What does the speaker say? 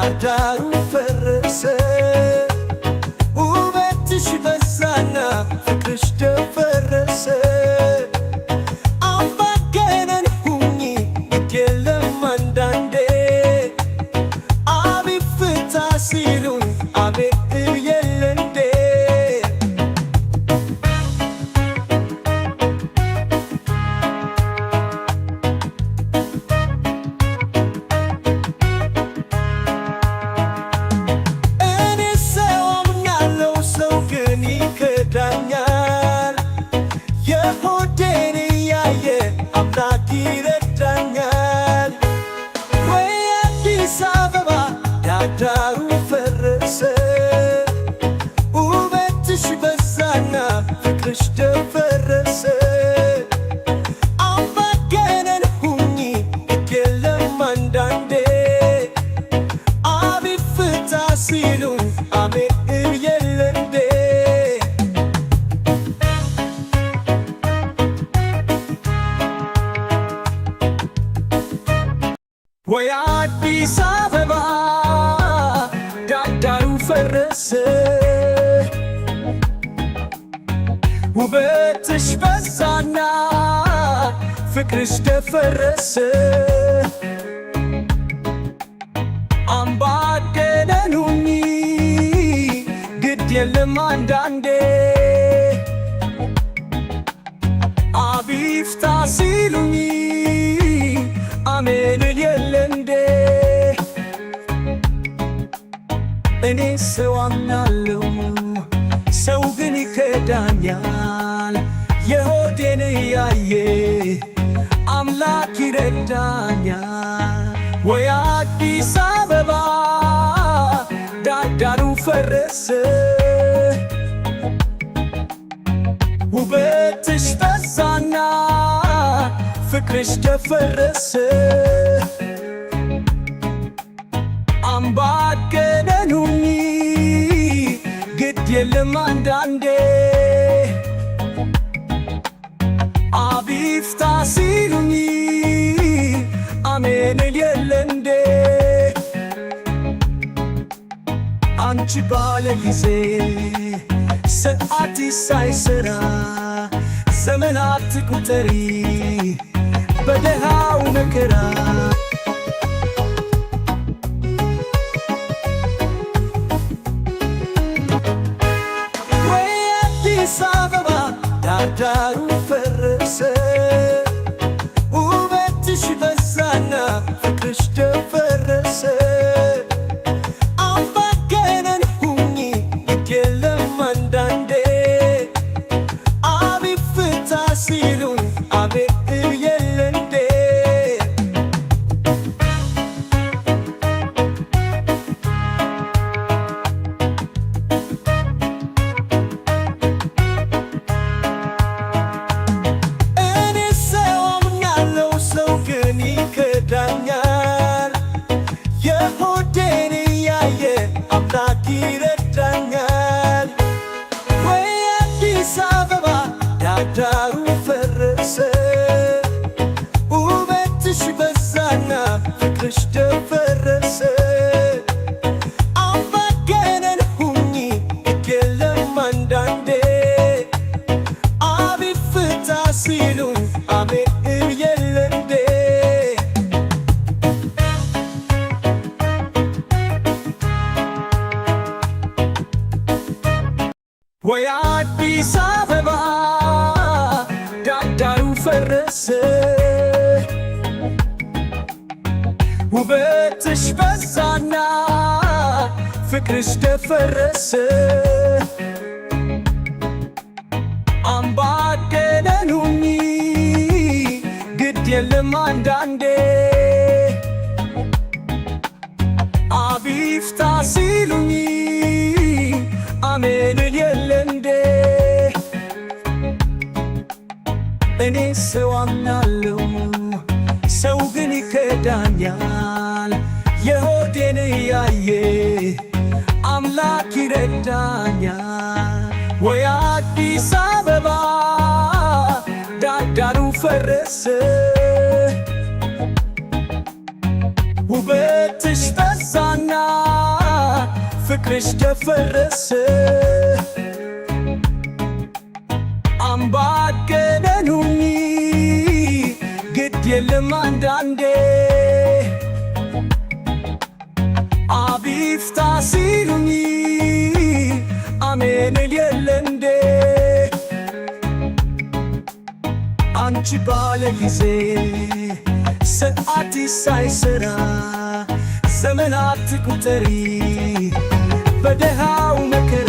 ዳርዳሩ ፈረሰ ውበትሽ በዛና ፍቅርሽ ደፈረሰ አምባገነን ሁኚ ግድ የለም አንዳንዴ አቤት ፍታ ሲሉኝ አቤት የለ እንዴ ይከዳኛል የሆዴን እያየ አምላክ ይረዳኛል ወይ አዲስ አበባ ዳርዳሩ ፈረሰ ውበትሽ በዛና ፍቅርሽ ደፈረሰ አምባገነን ሁኚ ግድ የለም አንዳንዴ አቤት ፍታ ሲሉኝ አቤት የለ እንዴ ወይ አዲስ አበባ ዳርዳሩ ፈረሰ ውበትሽ በዛና ፍቅርሽ ደፈረሰ አምባገነን ሁኚ ግድ የለም አንዳንዴ አቤት ፍታ ሲሉኝ አሜን የለ እንዴ እኔ ሰው አምናለሁ ሰው ግን ይከዳኛል የሆዴን እያየ አምላክ ይረዳኛል ወይ አዲስ አበባ ዳርዳሩ ፈረሰ ውበትሽ በዛና ፍቅርሽ ደፈረሰ አምባገነን ሁኚ ግድ የለም አንዳንዴ አቤት ፍታ ሲሉኝ አሜን የለ እንዴ አንቺ ባለ ጊዜ ሰዓት ሳይሰራ ዘመናት ቁጠሪ በደሃው መከራ ወይ አዲስ አበባ ዳርዳሩ ፈረሰ ውበትሽ በዛና ፍቅርሽ ደፈረሰ አምባገነን ሁኚ ግድ የለም አንዳንዴ አቤት ፍታ ሲሉኝ አቤት የለ እንዴ እኔ ሰው አምናለሁ ሰው ግን ይከዳኛል የሆዴን እያየ አምላክ ይረዳኛል ወይ አዲስ አበባ ዳርዳሩ ፈረሰ ውበትሽ በዛና ፍቅርሽ ደፈረሰ አምባገነን ሁኚ ግድ የለም አንዳንዴ አቤት ፍታ ሲሉኝ አቤት የለ እንዴ ወይ አዲስ አበባ ዳርዳሩ ፈረሰ ውበትሽ በዛና ፍቅርሽ ደፈረሰ አምባገነን ሁኚ ግድ የለም አንዳንዴ አቤት ፍታ ሲሉኝ አሜን የለ እንዴ እኔ ሰው አምናለሁ ሰው ግን ይከዳኛል የሆዴን እያየ አምላክ ይረዳኛል ወይ አዲስ አበባ ዳርዳሩ ፈረሰ ውበትሽ በዛና ፍቅርሽ ደፈረሰ አምባገነን ሁኚ ግድ የለም አንዳንዴ አቢፍታ ሲሉኝ አሜን የለ እንዴ አንቺ ባለ ጊዜ ሰዓት ሳይሰራ ዘመናት ቁጠሪ በደሃው መከራ